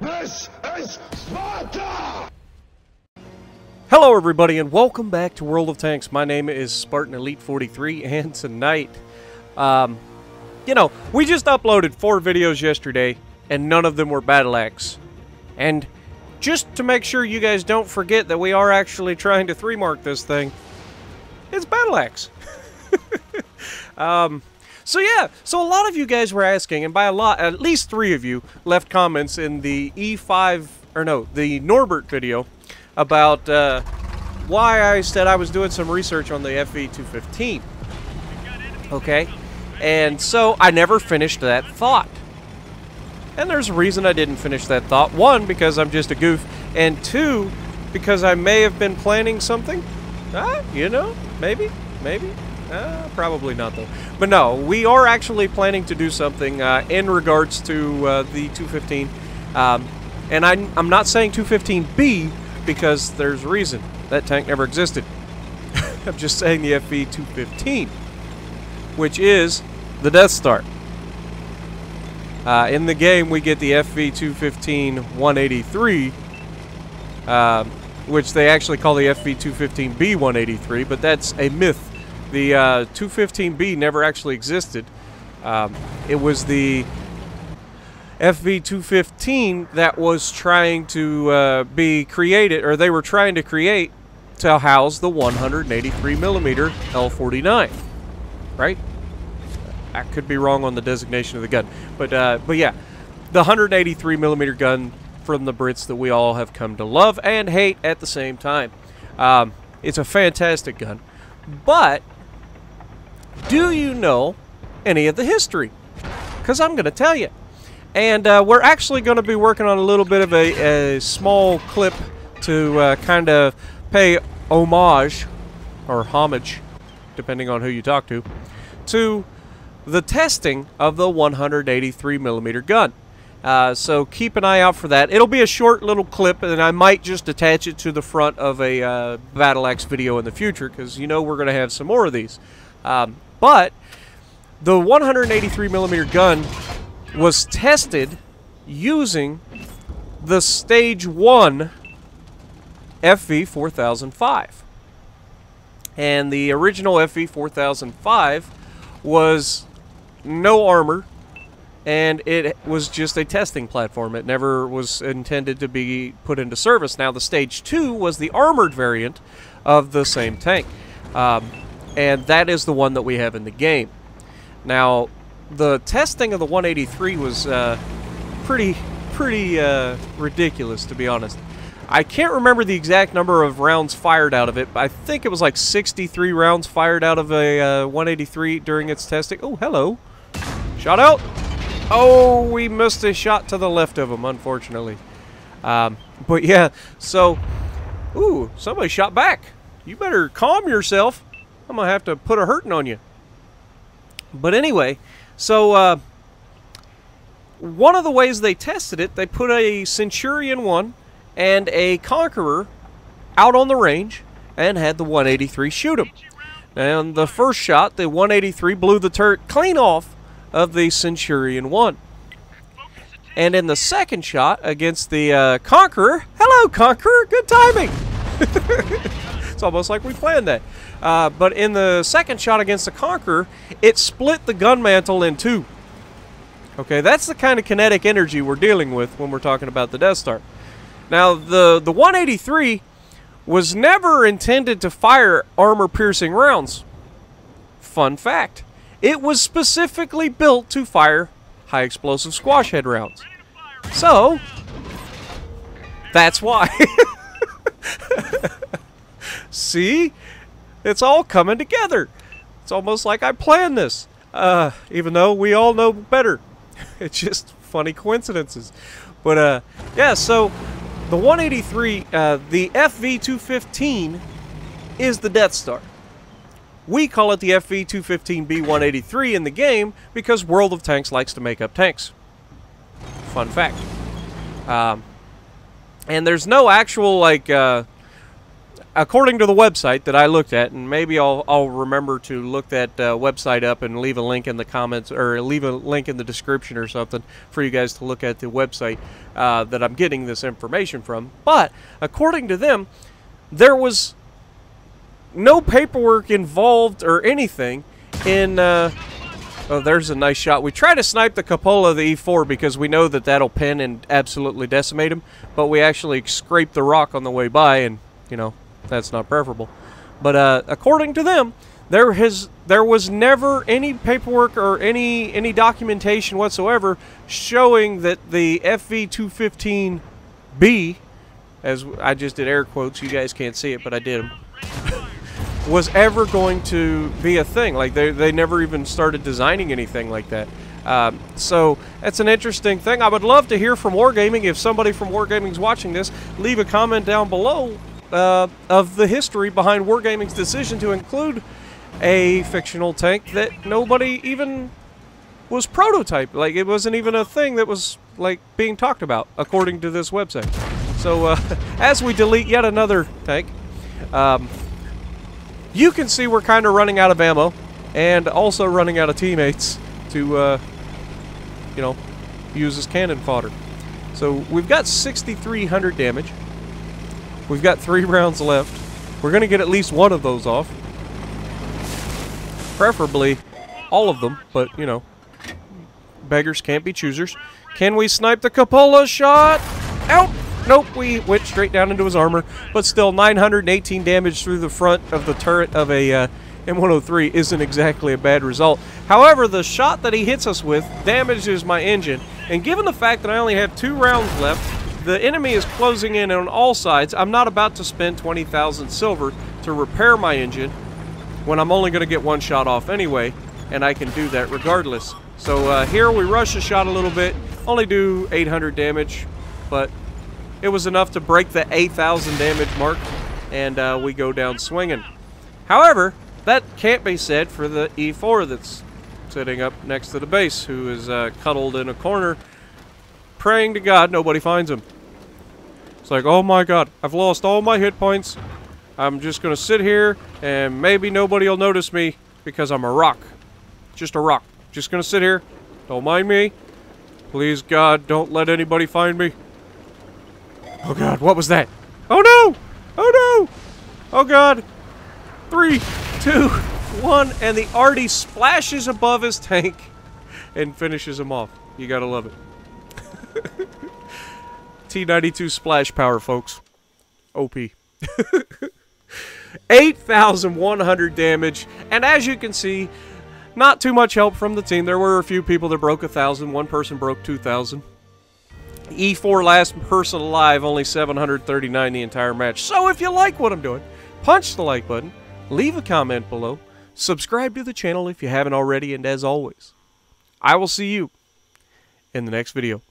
This is Sparta! Hello everybody and welcome back to World of Tanks. My name is Spartan Elite 43 and tonight, we just uploaded 4 videos yesterday and none of them were Battle Axe. And just to make sure you guys don't forget that we are actually trying to 3-mark this thing, it's Battle Axe. So a lot of you guys were asking, and by a lot, at least 3 of you left comments in the the Norbert video about why I said I was doing some research on the FV215. Okay? And so I never finished that thought. And there's a reason I didn't finish that thought. 1, because I'm just a goof, and 2, because I may have been planning something. Maybe. Probably not, though. But no, we are actually planning to do something in regards to the 215. And I'm not saying 215B because there's a reason. That tank never existed. I'm just saying the FV215, which is the Death Star. In the game, we get the FV215-183, which they actually call the FV215B-183, but that's a myth. The 215B never actually existed. It was the FV215 that was trying to be created, or they were trying to create to house the 183mm L49, right? I could be wrong on the designation of the gun, but yeah, the 183mm gun from the Brits that we all have come to love and hate at the same time. It's a fantastic gun, but do you know any of the history? Because I'm going to tell you. And we're actually going to be working on a little bit of a small clip to kind of pay homage, or homage, depending on who you talk to the testing of the 183mm gun. So keep an eye out for that. It'll be a short little clip, and I might just attach it to the front of a Battle Axe video in the future, because you know we're going to have some more of these. But the 183mm gun was tested using the Stage 1 FV4005. And the original FV4005 was no armor, and it was just a testing platform. It never was intended to be put into service. Now, the Stage 2 was the armored variant of the same tank. And that is the one that we have in the game. Now, the testing of the 183 was pretty ridiculous, to be honest. I can't remember the exact number of rounds fired out of it, but I think it was like 63 rounds fired out of a 183 during its testing. Oh, hello. Shot out. Oh, we missed a shot to the left of him, unfortunately. But yeah, so... Ooh, somebody shot back. You better calm yourself. I'm going to have to put a hurting on you. But anyway, so one of the ways they tested it, they put a Centurion 1 and a Conqueror out on the range and had the 183 shoot them. And the first shot, the 183 blew the turret clean off of the Centurion 1. And in the second shot against the Conqueror, hello Conqueror, good timing! It's almost like we planned that. But in the second shot against the Conqueror, it split the gun mantle in 2. Okay, that's the kind of kinetic energy we're dealing with when we're talking about the Death Star. Now, the 183 was never intended to fire armor-piercing rounds. Fun fact. It was specifically built to fire high-explosive squash head rounds. So, that's why. See? It's all coming together. It's almost like I planned this. Even though we all know better. It's just funny coincidences. But, yeah, so the 183, the FV215 is the Death Star. We call it the FV215B-183 in the game because World of Tanks likes to make up tanks. Fun fact. And there's no actual, like, according to the website that I looked at, and maybe I'll remember to look that website up and leave a link in the comments, or leave a link in the description or something for you guys to look at the website that I'm getting this information from. But according to them, there was no paperwork involved or anything in... oh, there's a nice shot. We try to snipe the cupola of the E4 because we know that that'll pin and absolutely decimate him, but we actually scrape the rock on the way by, and, you know, that's not preferable. But according to them, there was never any paperwork or any documentation whatsoever showing that the FV215B, as I just did air quotes, you guys can't see it, but I did them, was ever going to be a thing. Like, they never even started designing anything like that. So that's an interesting thing. I would love to hear from Wargaming. If somebody from Wargaming's watching this, leave a comment down below of the history behind Wargaming's decision to include a fictional tank that nobody even was prototyped. Like, it wasn't even a thing that was, like, being talked about, according to this website. So, as we delete yet another tank, you can see we're kind of running out of ammo, and also running out of teammates to, you know, use as cannon fodder. So, we've got 6,300 damage. We've got 3 rounds left. We're going to get at least one of those off. Preferably all of them, but, you know, beggars can't be choosers. Can we snipe the cupola shot? Out! Nope, we went straight down into his armor, but still 918 damage through the front of the turret of a M103 isn't exactly a bad result. However, the shot that he hits us with damages my engine, and given the fact that I only have 2 rounds left, the enemy is closing in on all sides. I'm not about to spend 20,000 silver to repair my engine when I'm only going to get 1 shot off anyway, and I can do that regardless. So here we rush the shot a little bit, only do 800 damage, but it was enough to break the 8,000 damage mark, and we go down swinging. However, that can't be said for the E4 that's sitting up next to the base, who is cuddled in a corner, praying to God nobody finds him. It's like, oh my God, I've lost all my hit points. I'm just going to sit here, and maybe nobody will notice me because I'm a rock. Just a rock. Just going to sit here. Don't mind me. Please, God, don't let anybody find me. Oh God, what was that? Oh no! Oh no! Oh God! 3, 2, 1, and the arty splashes above his tank and finishes him off. You gotta love it. T92 splash power, folks. OP. 8,100 damage, and as you can see, not too much help from the team. There were a few people that broke 1,000. One person broke 2,000. E4 last person alive, only 739 the entire match. So if you like what I'm doing, punch the like button, leave a comment below, subscribe to the channel if you haven't already, and as always, I will see you in the next video.